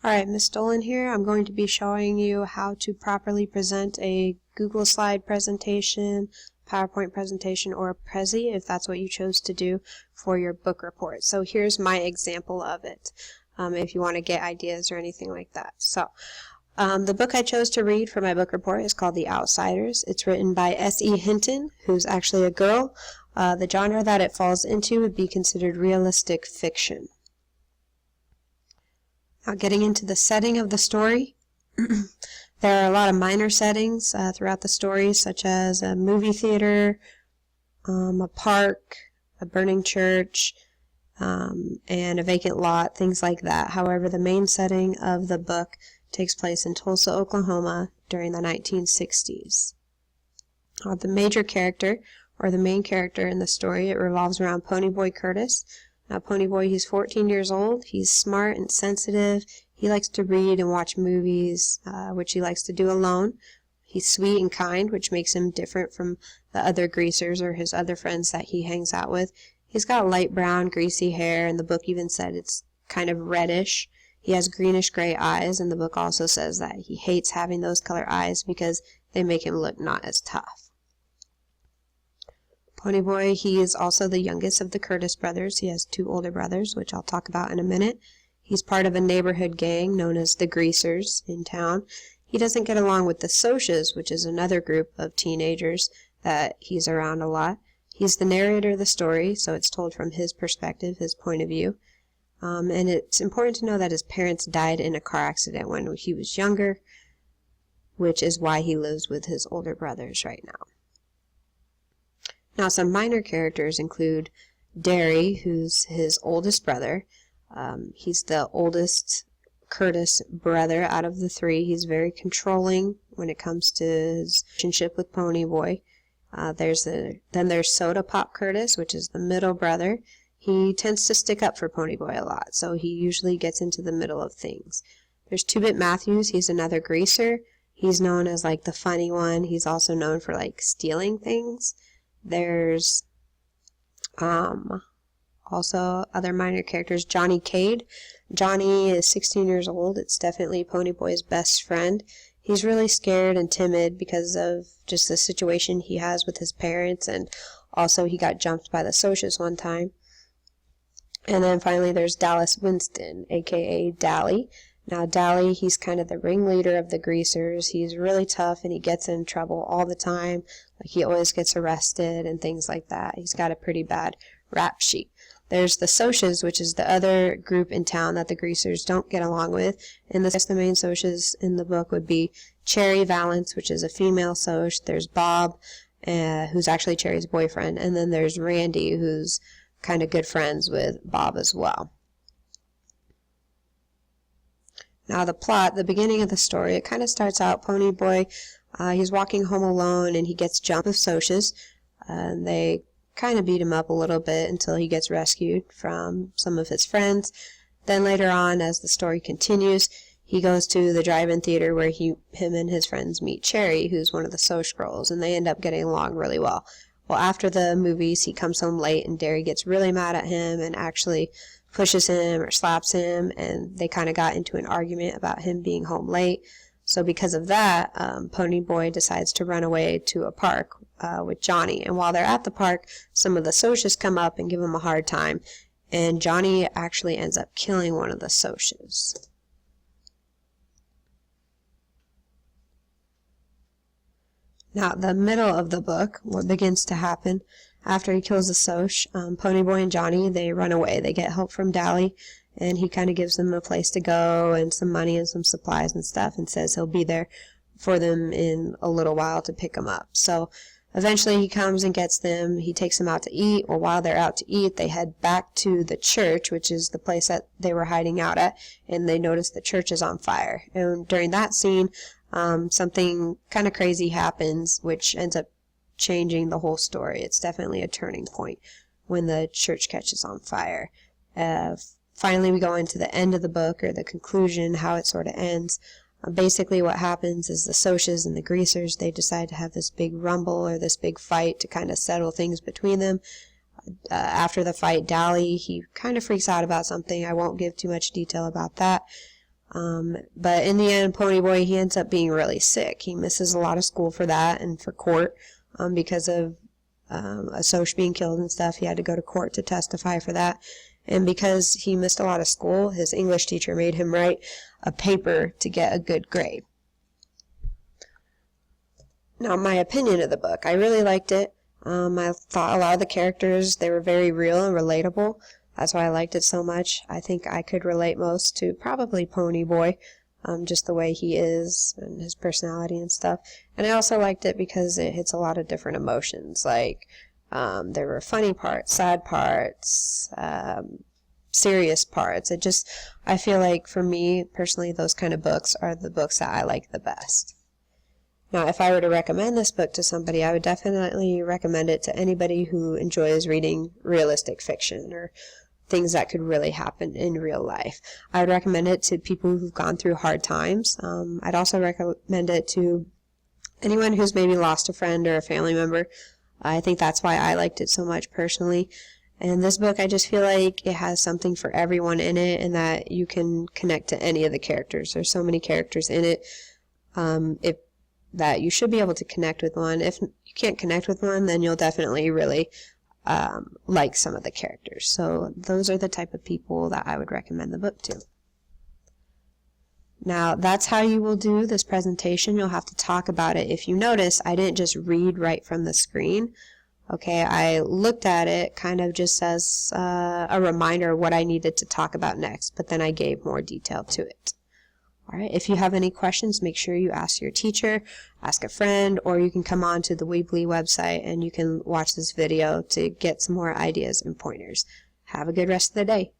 Alright, Miss Dolan here. I'm going to be showing you how to properly present a Google slide presentation, PowerPoint presentation, or a Prezi if that's what you chose to do for your book report. So here's my example of it if you want to get ideas or anything like that. So the book I chose to read for my book report is called The Outsiders. It's written by S.E. Hinton, who's actually a girl. The genre that it falls into would be considered realistic fiction. Now, getting into the setting of the story, there are a lot of minor settings throughout the story, such as a movie theater, a park, a burning church, and a vacant lot, things like that. However, the main setting of the book takes place in Tulsa, Oklahoma during the 1960s. The major character, or the main character in the story, it revolves around Ponyboy Curtis. Now, Ponyboy, he's 14 years old. He's smart and sensitive. He likes to read and watch movies, which he likes to do alone. He's sweet and kind, which makes him different from the other greasers or his other friends that he hangs out with. He's got light brown, greasy hair, and the book even said it's kind of reddish. He has greenish-gray eyes, and the book also says that he hates having those color eyes because they make him look not as tough. Ponyboy, he is also the youngest of the Curtis brothers. He has two older brothers, which I'll talk about in a minute. He's part of a neighborhood gang known as the Greasers in town. He doesn't get along with the Socias, which is another group of teenagers that he's around a lot. He's the narrator of the story, so it's told from his perspective, his point of view. And it's important to know that his parents died in a car accident when he was younger, which is why he lives with his older brothers right now. Now, some minor characters include Derry, who's his oldest brother. He's the oldest Curtis brother out of the three. He's very controlling when it comes to his relationship with Ponyboy. Then there's Soda Pop Curtis, which is the middle brother. He tends to stick up for Ponyboy a lot, so he usually gets into the middle of things. There's Two-Bit Matthews. He's another greaser. He's known as like the funny one. He's also known for like stealing things. There's also other minor characters. Johnny Cade. Johnny is 16 years old. It's definitely Ponyboy's best friend. He's really scared and timid because of just the situation he has with his parents, and also he got jumped by the Socias one time. And then finally there's Dallas Winston, aka Dally. Now, Dally, he's kind of the ringleader of the Greasers. He's really tough, and he gets in trouble all the time. Like, he always gets arrested and things like that. He's got a pretty bad rap sheet. There's the Socias, which is the other group in town that the Greasers don't get along with. And the main Socias in the book would be Cherry Valance, which is a female Soc. There's Bob, who's actually Cherry's boyfriend. And then there's Randy, who's kind of good friends with Bob as well. Now, the plot, the beginning of the story, it kind of starts out, Ponyboy, he's walking home alone, and he gets jumped with Socias, and they kind of beat him up a little bit until he gets rescued from some of his friends. Then later on, as the story continues, he goes to the drive-in theater where him and his friends meet Cherry, who's one of the Soc girls, and they end up getting along really well. Well, after the movies, he comes home late, and Derry gets really mad at him and actually pushes him or slaps him, and they kind of got into an argument about him being home late. So because of that, Ponyboy decides to run away to a park with Johnny. And while they're at the park, some of the Socias come up and give him a hard time, and Johnny actually ends up killing one of the Socias. Now, the middle of the book, what begins to happen after he kills the Soc, Ponyboy and Johnny, they run away. They get help from Dally, and he kind of gives them a place to go and some money and some supplies and stuff, and says he'll be there for them in a little while to pick them up. So eventually he comes and gets them. He takes them out to eat. Or while they're out to eat, they head back to the church, which is the place that they were hiding out at, and they notice the church is on fire. And during that scene, something kind of crazy happens, which ends up changing the whole story. It's definitely a turning point when the church catches on fire. Finally, we go into the end of the book, or the conclusion, how it sort of ends. Basically, what happens is the Socias and the Greasers, they decide to have this big rumble, or this big fight, to kind of settle things between them. After the fight, Dally, he kind of freaks out about something. I won't give too much detail about that. But in the end, Ponyboy, he ends up being really sick. He misses a lot of school for that and for court because of a Soch being killed and stuff. He had to go to court to testify for that. And because he missed a lot of school, his English teacher made him write a paper to get a good grade. Now, my opinion of the book, I really liked it. I thought a lot of the characters, they were very real and relatable. That's why I liked it so much. I think I could relate most to probably Ponyboy, just the way he is and his personality and stuff. And I also liked it because it hits a lot of different emotions. Like, there were funny parts, sad parts, serious parts. I feel like for me, personally, those kind of books are the books that I like the best. Now, if I were to recommend this book to somebody, I would definitely recommend it to anybody who enjoys reading realistic fiction or things that could really happen in real life. I would recommend it to people who've gone through hard times. I'd also recommend it to anyone who's maybe lost a friend or a family member. I think that's why I liked it so much personally. And this book, I just feel like it has something for everyone in it and that you can connect to any of the characters. There's so many characters in it. That you should be able to connect with one. If you can't connect with one, then you'll definitely really like some of the characters. So those are the type of people that I would recommend the book to. Now, that's how you will do this presentation. You'll have to talk about it. If you notice, I didn't just read right from the screen. Okay, I looked at it kind of just as a reminder of what I needed to talk about next, but then I gave more detail to it. All right, if you have any questions, make sure you ask your teacher, ask a friend, or you can come on to the Weebly website and you can watch this video to get some more ideas and pointers. Have a good rest of the day.